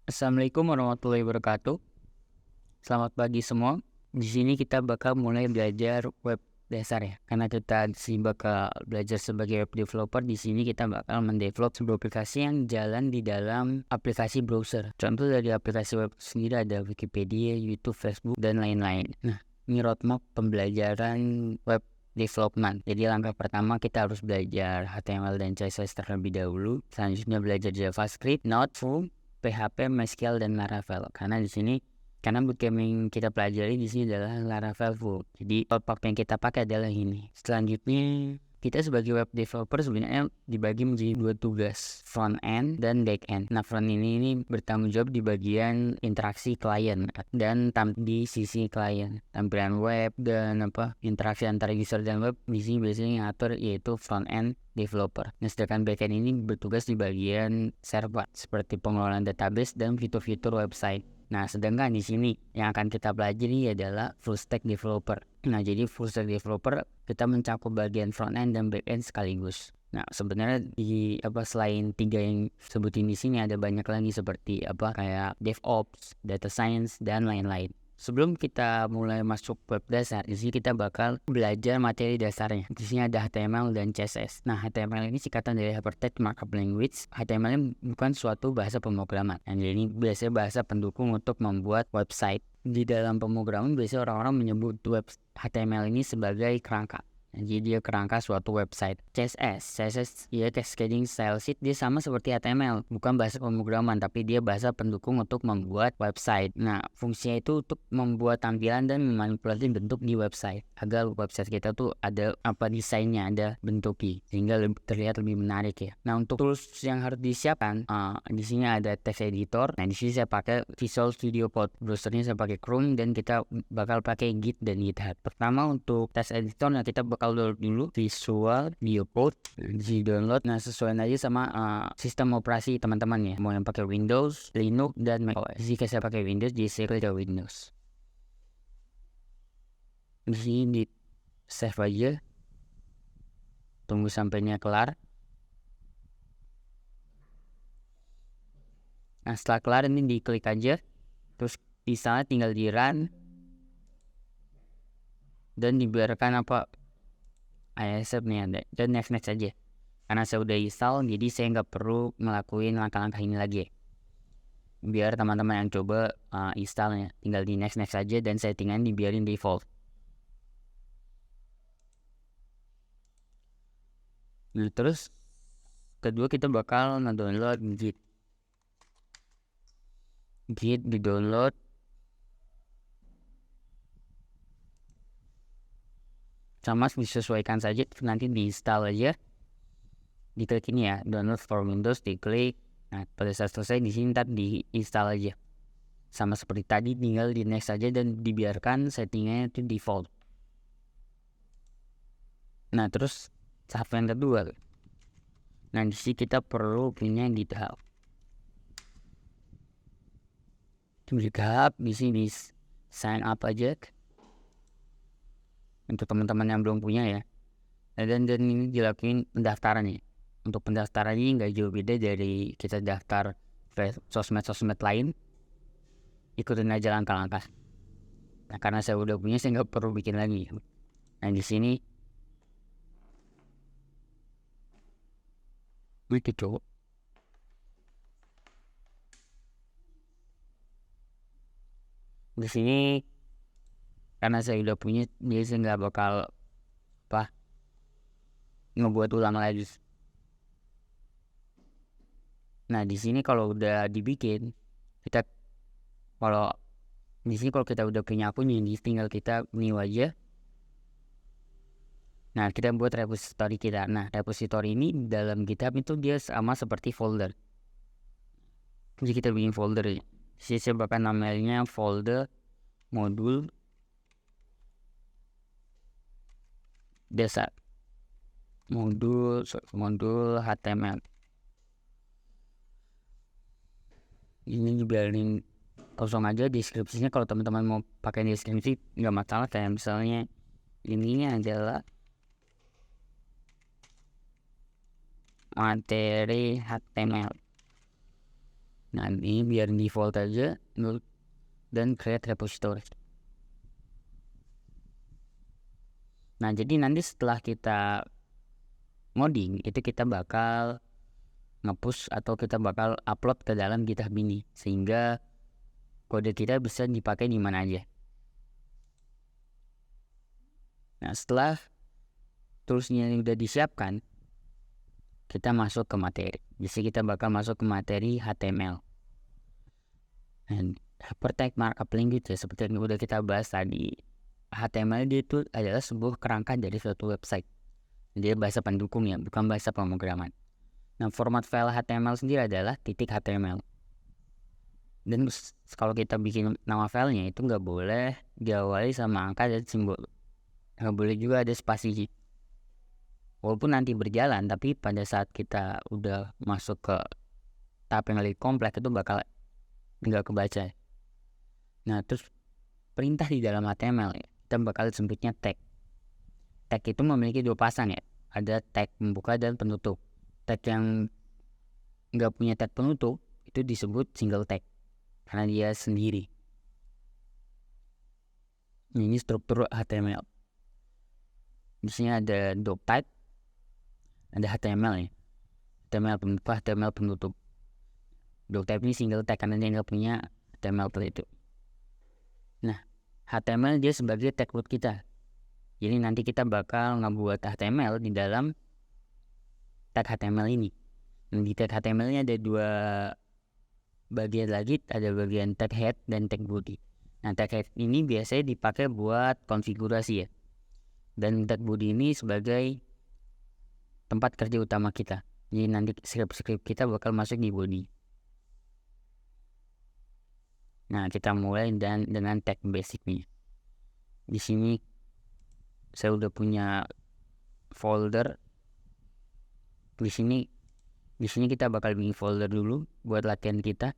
Assalamualaikum warahmatullahi wabarakatuh. Selamat pagi semua. Di sini kita bakal mulai belajar web dasar ya. Karena kita di sini bakal belajar sebagai web developer, di sini kita bakal mendevelop sebuah aplikasi yang jalan di dalam aplikasi browser. Contoh dari aplikasi web sendiri ada Wikipedia, YouTube, Facebook, dan lain-lain. Nah, ini roadmap pembelajaran web development. Jadi langkah pertama kita harus belajar HTML dan CSS terlebih dahulu. Selanjutnya belajar JavaScript, Node, Vue, PHP, MySQL, dan Laravel. Karena bootcamp yang kita pelajari di sini adalah Laravel Full. Jadi roadmap yang kita pakai adalah ini. Selanjutnya kita sebagai web developer sebenarnya dibagi menjadi dua tugas, front end dan back end. Nah, front ini bertanggung jawab di bagian interaksi klien dan di sisi klien, tampilan web dan interaksi antara user dan web. Di sini biasanya ngatur yaitu front end developer. Nah, sedangkan backend ini bertugas di bagian server seperti pengelolaan database dan fitur-fitur website. Nah, sedangkan di sini yang akan kita pelajari adalah full stack developer. Nah, jadi full stack developer kita mencakup bagian front end dan back end sekaligus. Nah, sebenarnya selain tiga yang sebutin di sini ada banyak lagi seperti kayak DevOps, data science, dan lain-lain. Sebelum kita mulai masuk web dasar, di sini kita bakal belajar materi dasarnya. Di sini ada HTML dan CSS. Nah, HTML ini singkatan dari Hypertext Markup Language. HTML ini bukan suatu bahasa pemrograman. Jadi ini biasanya bahasa pendukung untuk membuat website. Di dalam pemrograman biasanya orang-orang menyebut HTML ini sebagai kerangka. Jadi dia kerangka suatu website. CSS ya, cascading style sheet, dia sama seperti HTML, bukan bahasa pemrograman tapi dia bahasa pendukung untuk membuat website. Nah, fungsinya itu untuk membuat tampilan dan memanipulasi bentuk di website agar website kita tuh ada desainnya, ada bentuknya sehingga terlihat lebih menarik ya. Nah, untuk tools yang harus disiapkan di sini ada text editor. Nah, di sini saya pakai Visual Studio Code, browsernya saya pakai Chrome, dan kita bakal pakai Git dan GitHub. Pertama untuk text editor, nah kita bakal download dulu Visual Studio Code, di download. Nah, sesuaiin aja sama sistem operasi teman-teman ya, mau yang pakai Windows, Linux, dan macOS. Jika saya pakai Windows, jadi saya klik ke Windows. Di sini di save aja, tunggu sampainya kelar. Nah, setelah kelar ini diklik aja, terus di sana tinggal di run dan dibiarkan accept nih ada, dan next aja. Karena saya udah install, jadi saya nggak perlu ngelakuin langkah-langkah ini lagi. Biar teman-teman yang coba installnya, tinggal di next aja, dan settingan dibiarin default. Nah, terus kedua kita bakal ngedownload Git di download. Sama disesuaikan saja, nanti diinstal aja, diklik ini ya, download for Windows, diklik. Nah, pada saat selesai di sini ntar diinstal aja, sama seperti tadi, tinggal di next aja dan dibiarkan settingnya itu default. Nah, terus tahap yang kedua, nah di sini kita perlu punya GitHub. Di sini sign up aja untuk teman-teman yang belum punya ya. Dan ini dilakuin pendaftaran ya. Untuk pendaftaran ini nggak jauh beda dari kita daftar sosmed lain. Ikutin aja langkah-langkah. Nah, karena saya udah punya, saya nggak perlu bikin lagi. Nah, di sini coba. Di sini karena saya udah punya, jadi saya nggak bakal ngebuat ulang lagi. Nah, di sini kalau udah dibikin, kalau kita udah punya akun, ini tinggal kita new aja. Nah, kita buat repository kita. Nah, repository ini dalam GitHub itu dia sama seperti folder. Jadi kita bikin folder ya. Saya bakal namanya folder modul dasar, modul HTML. Ini dibiarin kosong aja, deskripsinya kalau teman-teman mau pakai deskripsi nggak masalah. Kayak misalnya ini adalah materi HTML. Nah, ini biar default aja dan create repository. Nah, jadi nanti setelah kita modding itu kita bakal nge-push atau kita bakal upload ke dalam GitHub ini sehingga kode kita bisa dipakai di mana aja. Nah, setelah toolsnya udah disiapkan, kita masuk ke materi. Jadi kita bakal masuk ke materi HTML. Dan hypertext markup language seperti yang udah kita bahas tadi, HTML itu adalah sebuah kerangka dari suatu website. Dia bahasa pendukung ya, bukan bahasa pemrograman. Nah, format file HTML sendiri adalah .html. Dan kalau kita bikin nama filenya itu nggak boleh diawali sama angka dan simbol. Nggak boleh juga ada spasi. Walaupun nanti berjalan, tapi pada saat kita udah masuk ke tahap yang lebih kompleks itu bakal nggak kebaca. Nah, terus perintah di dalam HTML ya, kita bakal sebutnya tag. Tag itu memiliki dua pasang ya, ada tag pembuka dan penutup. Tag yang nggak punya tag penutup itu disebut single tag karena dia sendiri. Ini struktur HTML. Di sini ada doc type, ada HTML ya, HTML pembuka, HTML penutup. Doc type ini single tag karena dia nggak punya HTML itu. Nah, HTML dia sebagai tag root kita. Jadi nanti kita bakal ngebuat HTML di dalam tag HTML ini. Dan di tag HTML ini ada dua bagian lagi, ada bagian tag head dan tag body. Nah, tag head ini biasanya dipakai buat konfigurasi ya. Dan tag body ini sebagai tempat kerja utama kita. Jadi nanti script kita bakal masuk di body. Nah, kita mulai dengan tag basicnya. Di sini saya udah punya folder. Di sini kita bakal bikin folder dulu buat latihan kita.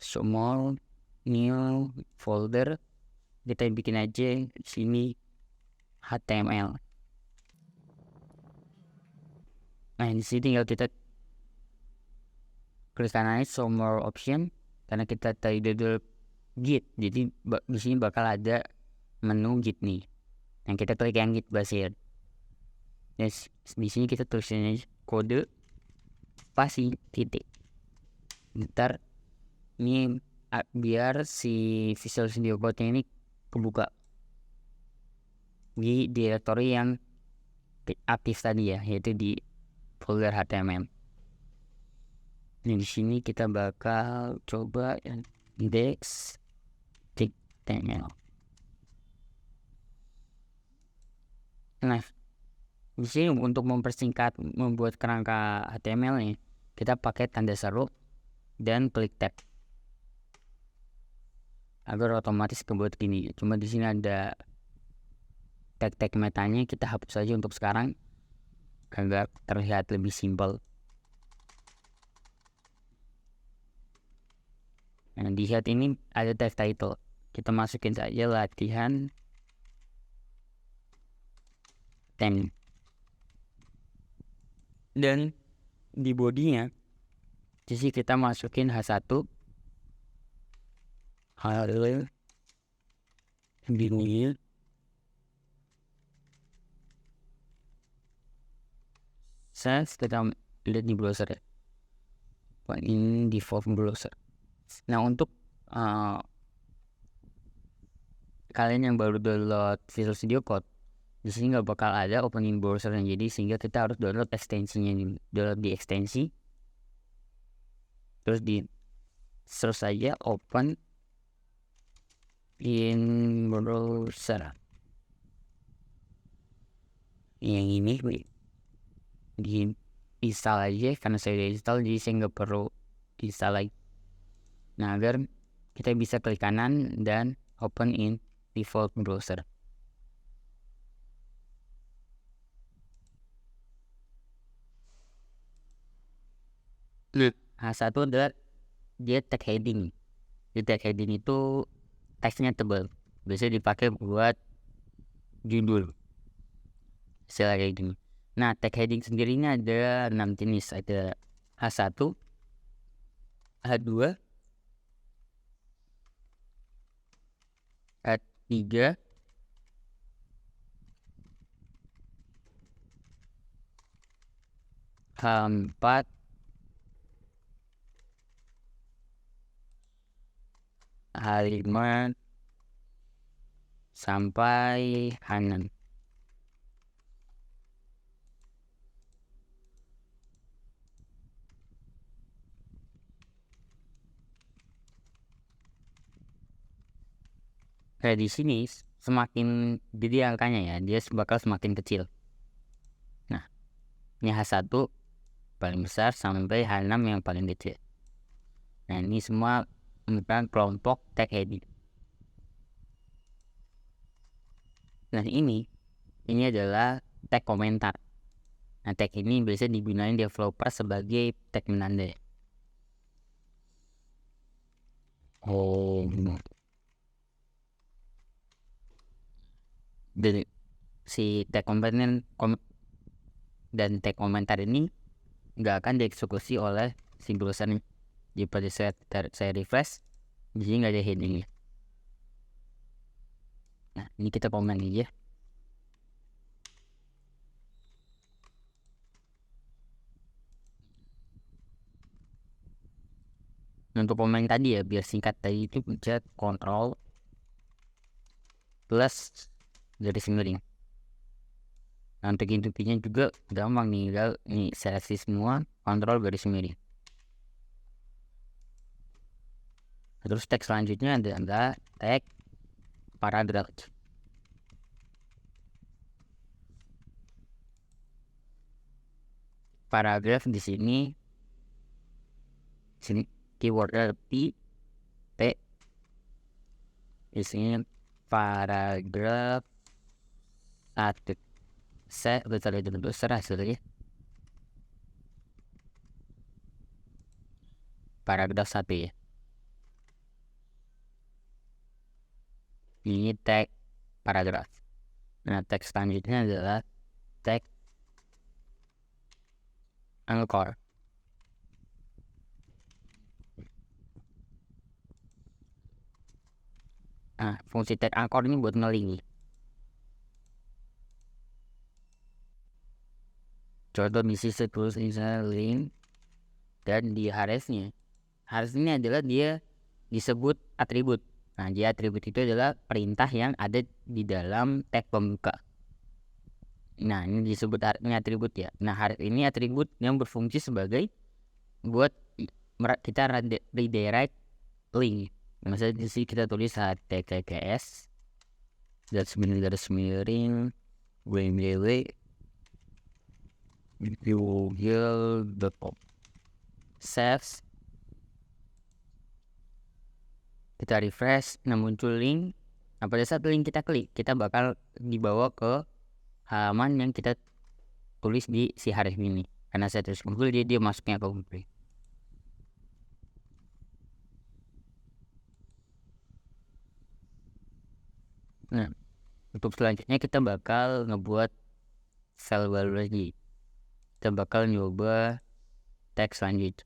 Small new folder. Kita bikin aja di sini HTML. Nah, di sini tinggal kita klik kanan show more option karena kita tadi udah Git. Jadi di sini bakal ada menu Git nih. Yang kita klik yang Git base. Yes, di sini kita tulisin kode spasi titik. Ntar ini biar si Visual Studio Code ini kebuka di directory yang aktif tadi ya, yaitu di folder HTML. Nah, di sini kita bakal coba index.html. Nah, di sini untuk mempersingkat membuat kerangka HTML nih, kita pakai tanda seru dan klik tab agar otomatis kebuat gini. Cuma di sini ada tag metanya, kita hapus saja untuk sekarang agar terlihat lebih simpel. Nah, di head ini ada tag title. Kita masukin saja latihan 10. Dan di bodinya jadi kita masukin H1 hal bingung. Saya sedang lihat di browser ya. Ini default browser. Nah, untuk kalian yang baru download Visual Studio Code, di sini nggak bakal ada opening browser yang jadi, sehingga kita harus download ekstensinya ini. Download di ekstensi, terus di search saja open in browser. Yang ini di install aja karena saya udah install, jadi saya nggak perlu install lagi. Nah, agar kita bisa klik kanan dan open in default browser. H1 adalah dia tag heading. Di tag heading itu teksnya tebal, biasanya dipakai buat judul istilah kayak gini. Nah, tag heading sendirinya ada 6 jenis. Ada H1, H2, H3, H4, H5 sampai H6. Kayak di sini semakin gede angkanya ya, dia bakal semakin kecil. Nah, ini H1 paling besar sampai H6 yang paling kecil. Nah, ini semua merupakan kelompok tag heading. Nah, ini adalah tag komentar. Nah, tag ini biasa digunakan developer sebagai tag menandai. Jadi si tag komponen dan tag komentar ini nggak akan dieksekusi oleh si browser ini. Jadi pada saat saya refresh, di sini nggak ada headingnya. Nah, ini kita komen aja. Untuk komen tadi ya, biar singkat tadi itu pencet Ctrl plus garis miring. Nah, untuk intinya juga gampang nih, nih seleksi semua, Ctrl garis miring. Terus tag selanjutnya adalah tag paragraf. Paragraf di sini keywordnya P isinya paragraf 1. Saya udah dulu besar hasilnya. Paragraf 1 ya. Ini tag paragraf. Nah, tag selanjutnya adalah tag anchor. Nah, fungsi tag anchor ini buat ngeling. Contoh misi seterus misalnya link, dan di harusnya ini adalah dia disebut atribut. Nah, dia atribut itu adalah perintah yang ada di dalam tag pembuka. Nah, ini disebut ini atribut ya. Nah, ini atribut yang berfungsi sebagai buat kita redirect link. Misalnya di sini kita tulis https // google.com saves, kita refresh, nah muncul link. Nah, pada saat link kita klik, kita bakal dibawa ke halaman yang kita tulis di si hari ini. Karena saya tulis Google, dia masuknya ke Google. Nah, untuk selanjutnya kita bakal ngebuat file baru lagi. Kita bakal nyoba tag selanjutnya.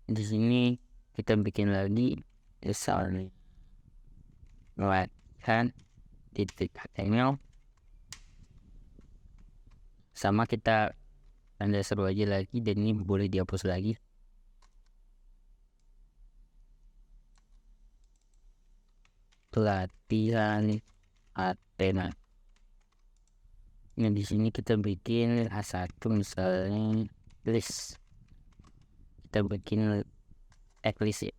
Di sini kita bikin lagi misalnya kan titik HTML, sama kita tanda seru aja lagi, dan ini boleh dihapus lagi. Pelatihan Athena. Nah, di sini kita bikin H1 misalnya list. Kita bikin list ya.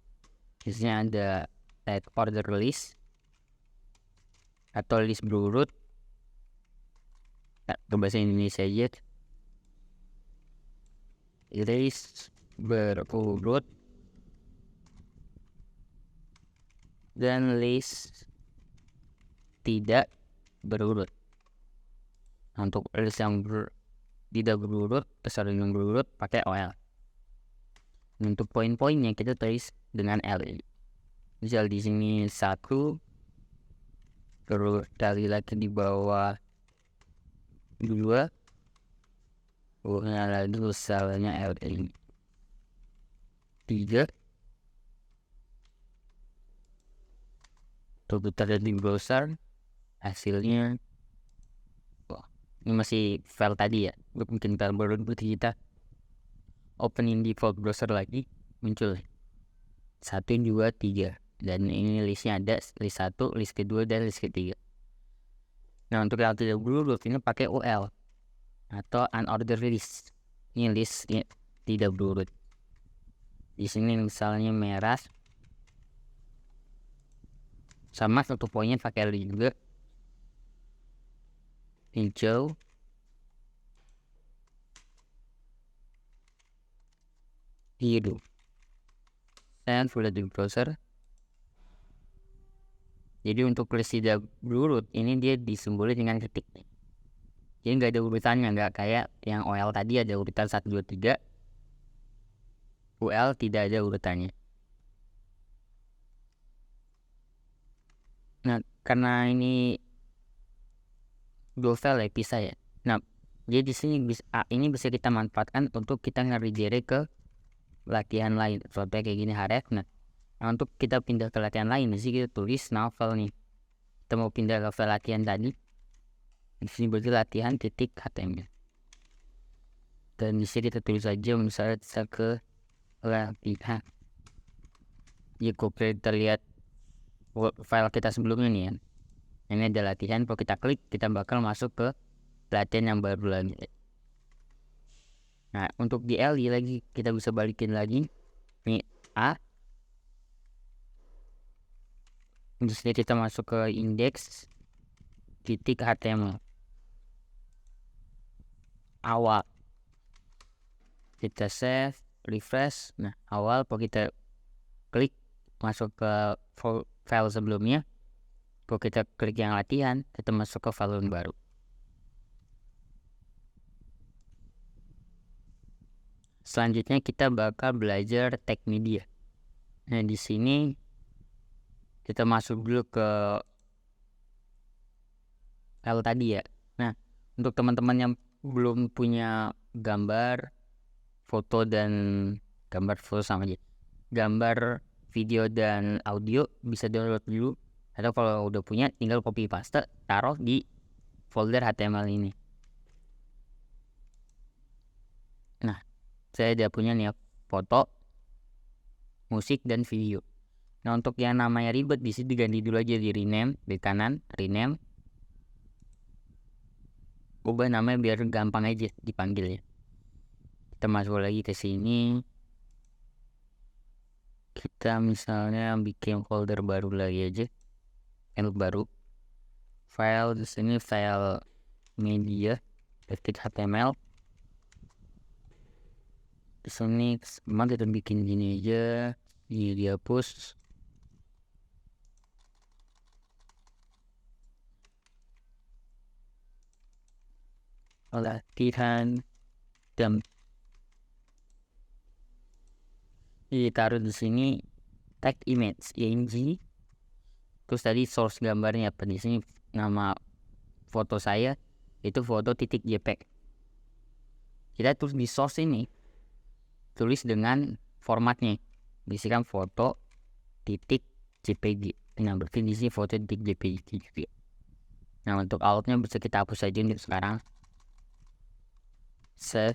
Biasanya ada type order list atau list berurut. Nah, ke bahasa Indonesia aja. List berurut dan list tidak berurut. Untuk list yang tidak berurut, besar yang berurut pakai OL. Untuk poin-poinnya kita tulis dengan L. Misal di sini 1, terus kali lagi di bawah 2, lagi misalnya L ini. 3 untuk putar di browser. Hasilnya ini masih file tadi ya. Untuk bikin file baru berarti kita opening default browser lagi, muncul 1, 2, 3, dan ini listnya ada list 1, list kedua, dan list ketiga. Nah, untuk yang tidak berurut ini pakai UL atau unordered list. Ini listnya tidak berurut. Di sini misalnya merah, sama satu poinnya pakai L juga, hijau, biru. Saya sudah di browser. Jadi untuk list tidak berurut ini dia disimboli dengan titik. Jadi nggak ada urutannya, nggak kayak yang OL tadi ada urutan 1, 2, 3. UL tidak ada urutannya. Nah, karena ini dual file ya, pisah ya. Nah, jadi di sini ini bisa kita manfaatkan untuk kita nge-redirect ke latihan lain. Contohnya kayak gini Haref. Nah, untuk kita pindah ke latihan lain, di sini kita tulis novel nih. Kita mau pindah ke file latihan tadi. Di sini berarti latihan titik HTML. Dan di sini kita tulis aja misalnya kita ke latihan. Ya, kita lihat file kita sebelumnya nih ya. Ini ada latihan. Kalau kita klik, kita bakal masuk ke latihan yang baru lagi. Nah, untuk di LI lagi kita bisa balikin lagi. Ini A. Di sini kita masuk ke index titik HTML awal. Kita save, refresh. Nah, awal kalau kita klik masuk ke file sebelumnya. Kalau kita klik yang latihan, kita masuk ke file yang baru. Selanjutnya kita bakal belajar tag media. Nah, di sini kita masuk dulu ke file tadi ya. Nah, untuk teman-teman yang belum punya gambar, foto dan gambar foto sama aja. Gambar, video dan audio bisa download dulu. Atau kalau udah punya tinggal copy paste, taruh di folder HTML ini. Nah, saya udah punya nih ya, foto, musik dan video. Nah, untuk yang namanya ribet di sini diganti dulu aja di rename di kanan, rename. Ubah namanya biar gampang aja dipanggil ya. Kita masuk lagi ke sini. Kita misalnya bikin folder baru lagi aja. File baru. File di sini file media .html. Di sini kita bikin gini aja. Ini dihapus. Latihan dan ditaruh di sini tag image img. Terus tadi source gambarnya apa, di sini nama foto saya itu foto titik jpeg. Kita terus di source ini tulis dengan formatnya, isikan foto titik jpg. Nah, berarti di sini foto titik jpg juga. Nah, untuk outnya bisa kita hapus aja nih sekarang. Save.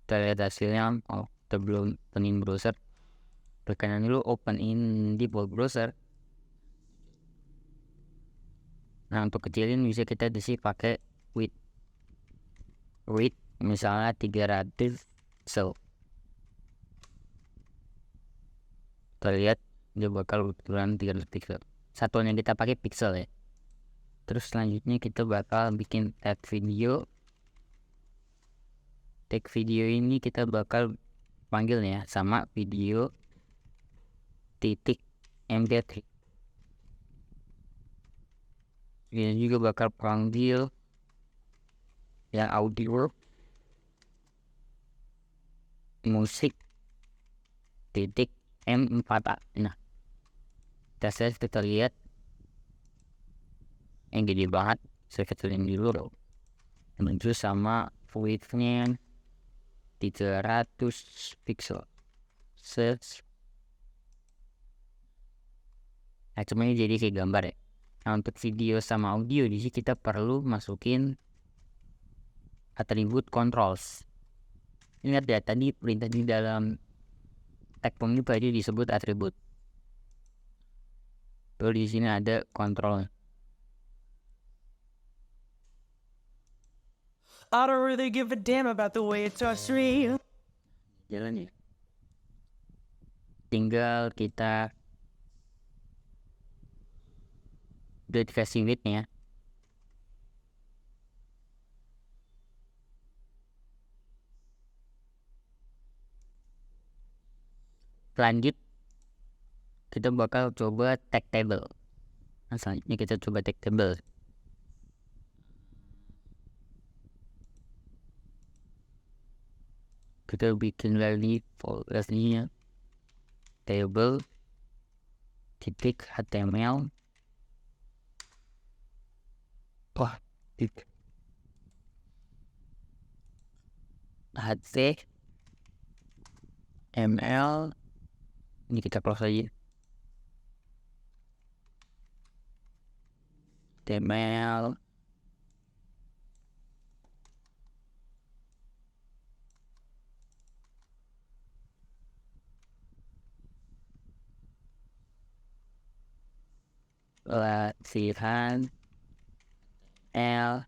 Kita lihat hasilnya. Oh, kita belum opening browser. Tekan dulu open in default browser. Nah, untuk kecilin bisa kita di sini pakai width misalnya 300 pixel. Kita lihat dia bakal ukuran 300 pixel. Satuan yang kita pakai pixel ya. Terus selanjutnya kita bakal bikin tag video. Tag video ini kita bakal panggilnya sama video titik mp3. Ini juga bakal panggil yang audio musik titik m4a. Nah, kita save, kita lihat yang gede banget. Saya kecilin dulu menuju sama widthnya 300 pixel. Search. Nah, cuma ini jadi kayak gambar ya. Nah, untuk video sama audio di sini kita perlu masukin atribut controls. Ingat ya, tadi perintah di dalam tag ini tadi disebut atribut. Lalu di sini ada control. I don't really give a damn about the way it talks to me. Jalan ya. Tinggal kita udah dikasih width-nya. Lanjut kita bakal coba tag table. Nah, selanjutnya kita coba tag table. Kita bikin lagi foldernya table titik html. Wah, html ini kita close aja. HTML latihan L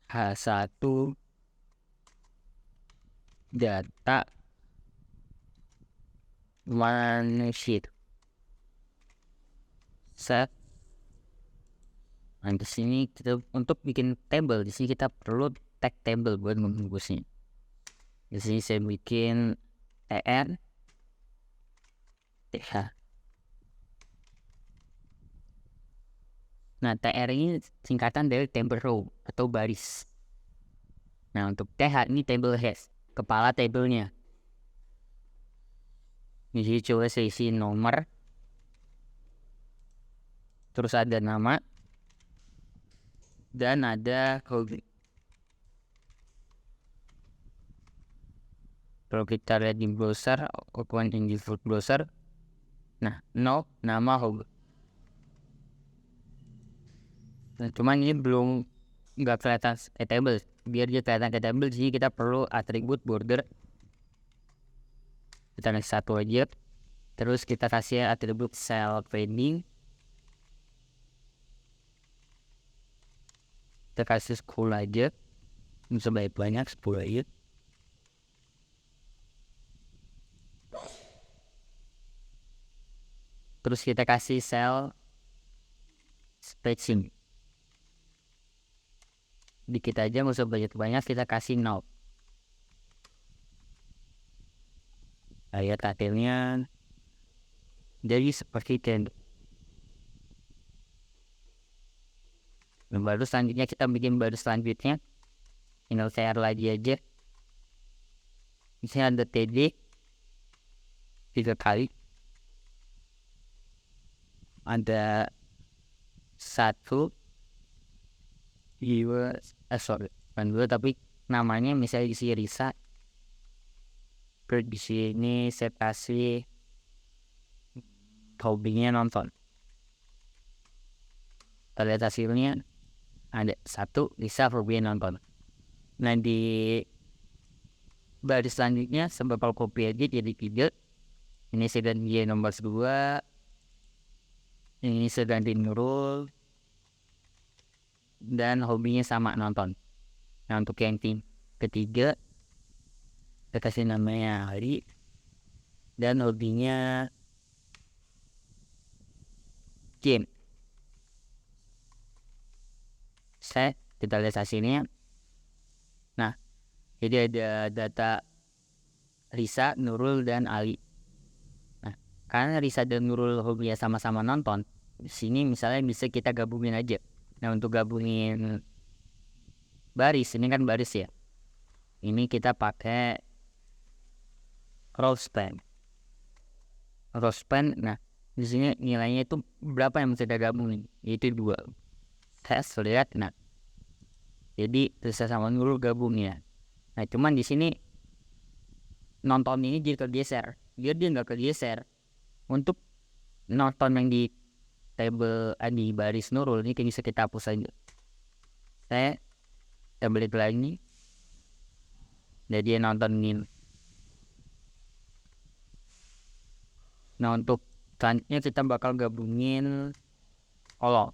H1 data one sheet set. Nah, di sini kita untuk bikin table di sini kita perlu tag table buat membungkusnya. Di sini saya bikin tr th. Nah, tr ini singkatan dari table row atau baris. Nah, untuk th ini table head, kepala tabelnya. Di sini coba saya isi nomor, terus ada nama, dan ada hobi. Kalau kita lihat di browser, open in default browser, nah, no, nama hobi. Nah, cuman ini belum nggak kelihatan table. Biar dia kelihatan table, jadi kita perlu atribut border. Kita kasih satu aja. Terus kita kasih atribut cell padding. Kita kasih 10 aja. Sebanyak 10 aja. Terus kita kasih cell spacing. Dikit aja, nggak usah banyak-banyak, kita kasih 0. Lihat hasilnya jadi seperti itu. Dan baru selanjutnya kita bikin baru selanjutnya, tinggal share lagi aja. Di sini ada td 3 kali, ada 1 2 bukan 2 tapi namanya misalnya isi Risa. Terus di sini saya kasih hobinya nonton. Kita lihat hasilnya ada 1 Risa hobinya nonton. Nah, di baris selanjutnya sebab copy aja jadi 3. Ini saya ganti nomor 2. Ini saya ganti Nurul. Dan hobinya sama nonton. Nah, untuk yang ketiga kita kasih namanya Hari dan hobinya game. Kita lihat hasilnya. Nah, jadi ada data Risa, Nurul, dan Ali. Nah, karena Risa dan Nurul hobinya sama-sama nonton, di sini misalnya bisa kita gabungin aja. Nah, untuk gabungin baris, ini kan baris ya. Ini kita pakai row span. Row span, nah di sini nilainya itu berapa yang bisa kita gabungin? Itu 2. saya sudah lihat. Nah, jadi saya sama dulu gabung ya. Nah, cuman di sini nonton ini jadi kegeser. Biar dia nggak kegeser, untuk nonton yang di table di baris Nurul ini bisa kita hapus aja. Saya balik lagi. Dan dia nontonin. Nah, untuk selanjutnya kita bakal gabungin kalau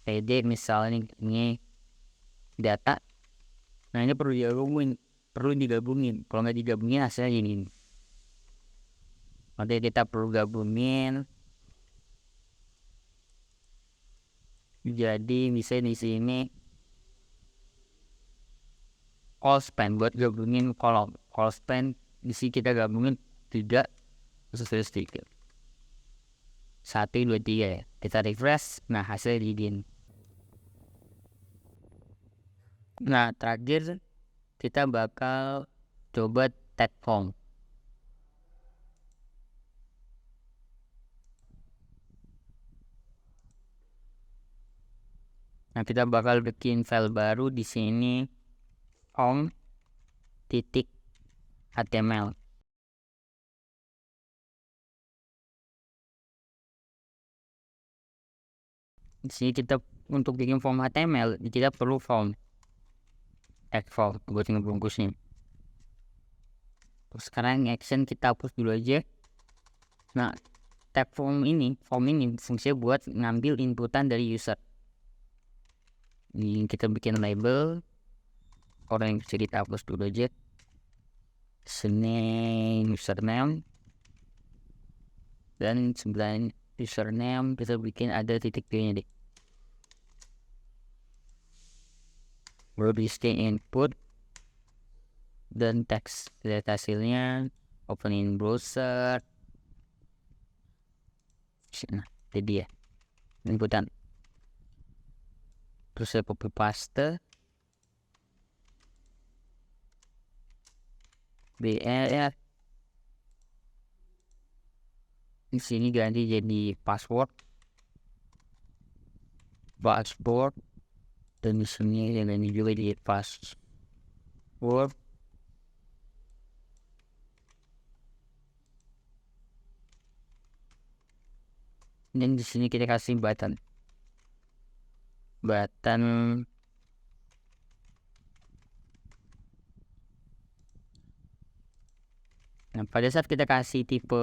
PD misalnya ini data. Nah, ini perlu digabungin. Kalau nggak digabungin hasilnya gini. Nanti kita perlu gabungin. Jadi bisa di sini call span buat gabungin kolom. Call span di sini kita gabungin 3 sesuai sedikit. 1, 2, 3 ya. Kita refresh. Nah, hasilnya digini. Nah, terakhir kita bakal coba tag form. Nah, kita bakal bikin file baru di sini form.html. Di sini kita untuk bikin form HTML kita perlu form tag form buat ngebungkusnya. Terus sekarang action kita hapus dulu aja. Nah, tag form ini fungsinya buat ngambil inputan dari user. Ini kita bikin label. Orang yang bisa kita hapus dulu aja. Sini username. Dan sebelah username kita bikin ada titik 2 nya deh. Baru di input dan teks. Lihat hasilnya. Opening browser. Nah, jadi ya inputan. Terus saya copy paste BR. Di sini ganti jadi password. Dan di sini ganti juga jadi password. Dan di sini kita kasih button. Nah, pada saat kita kasih tipe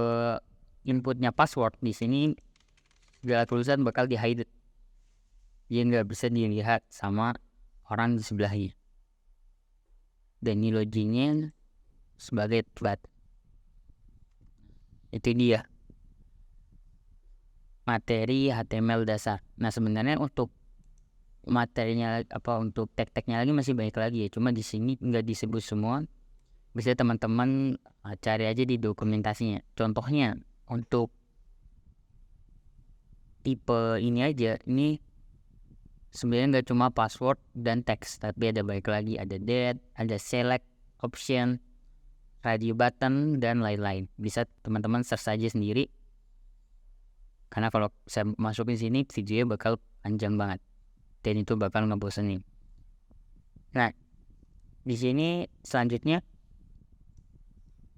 inputnya password, di sini segala tulisan bakal di hide. Dia nggak bisa dilihat sama orang di sebelahnya. Dan ini loginnya sebagai button. Itu dia materi HTML dasar. Nah, sebenarnya untuk materinya untuk tag-tagnya lagi masih banyak lagi ya. Cuma di sini nggak disebut semua. Bisa teman-teman cari aja di dokumentasinya. Contohnya untuk tipe ini aja, ini sebenarnya nggak cuma password dan teks, tapi ada banyak lagi, ada date, ada select option, radio button, dan lain-lain. Bisa teman-teman search aja sendiri. Karena kalau saya masukin sini videonya bakal panjang banget dan itu bakal ngebosenin. Nah, di sini selanjutnya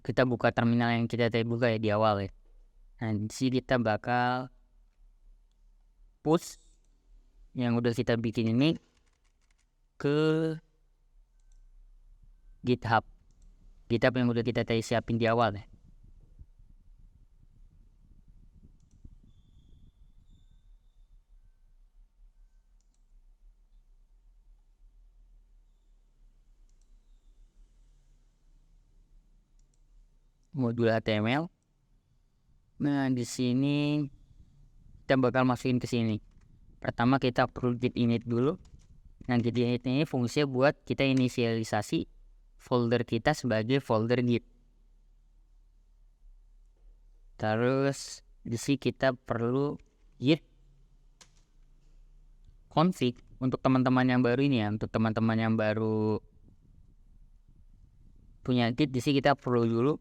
kita buka terminal yang kita tadi buka ya di awal ya. Nah, di sini kita bakal push yang udah kita bikin ini ke GitHub yang udah kita tadi siapin di awal ya. Modul HTML. Nah, di sini kita bakal masukin ke sini. Pertama kita perlu git init dulu. Nah, git init ini fungsinya buat kita inisialisasi folder kita sebagai folder git. Terus di sini kita perlu git config untuk teman-teman yang baru ini ya. Untuk teman-teman yang baru punya git, di sini kita perlu dulu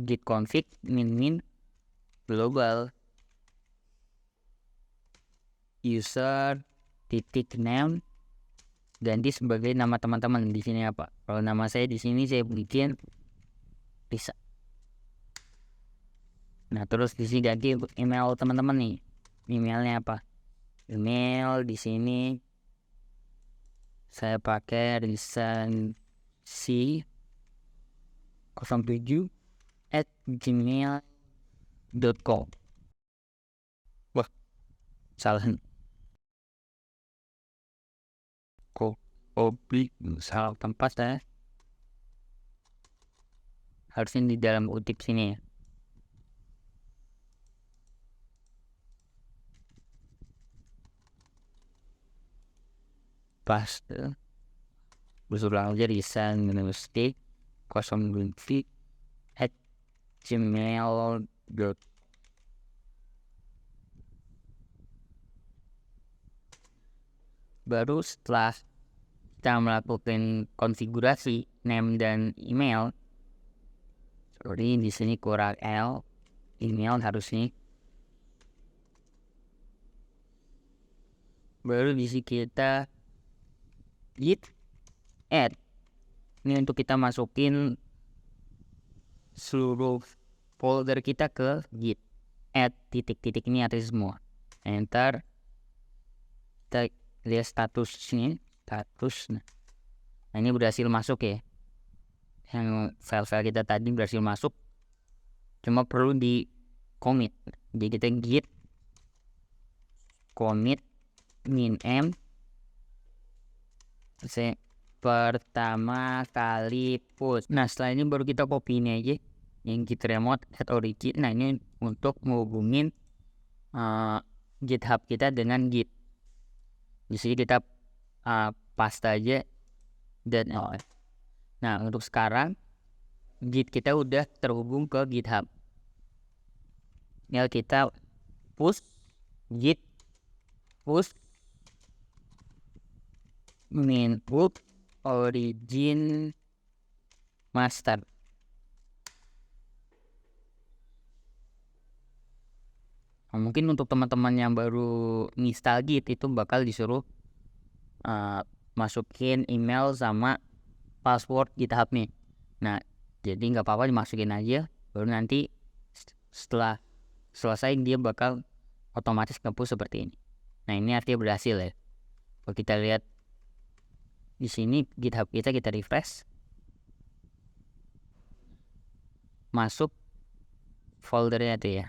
git config min global user titik name ganti sebagai nama teman-teman. Di sini apa? Kalau nama saya di sini saya bikin Risa. Nah, terus di sini ganti untuk email teman-teman nih. Emailnya apa? Email di sini saya pakai risansi07@gmail.com. Wah, salah. Salah tempat ya. Harusnya di dalam kutip sini ya. Paste. Ulang aja risan university 020@gmail.com. Baru setelah kita melakukan konfigurasi name dan email, sorry di sini kurang L, email harusnya. Baru di sini kita git add. Ini untuk kita masukin seluruh folder kita ke git. Add titik-titik ini artinya semua. Enter. Kita lihat statusnya. Nah, ini berhasil masuk ya. Yang file-file kita tadi berhasil masuk. Cuma perlu di commit. Jadi kita git commit min m pertama kali push. Nah, setelah ini baru kita copy ini aja yang git remote add origin. Nah, ini untuk menghubungin GitHub kita dengan Git. Di sini kita paste aja dan nah, untuk sekarang Git kita udah terhubung ke GitHub. Tinggal kita push git push min root origin master. Nah, mungkin untuk teman-teman yang baru install Git itu bakal disuruh masukin email sama password GitHub nih. Nah, jadi nggak apa-apa dimasukin aja. Baru nanti setelah selesai dia bakal otomatis nge-push seperti ini. Nah, ini artinya berhasil ya. Kalau kita lihat di sini GitHub kita refresh, masuk foldernya tuh ya.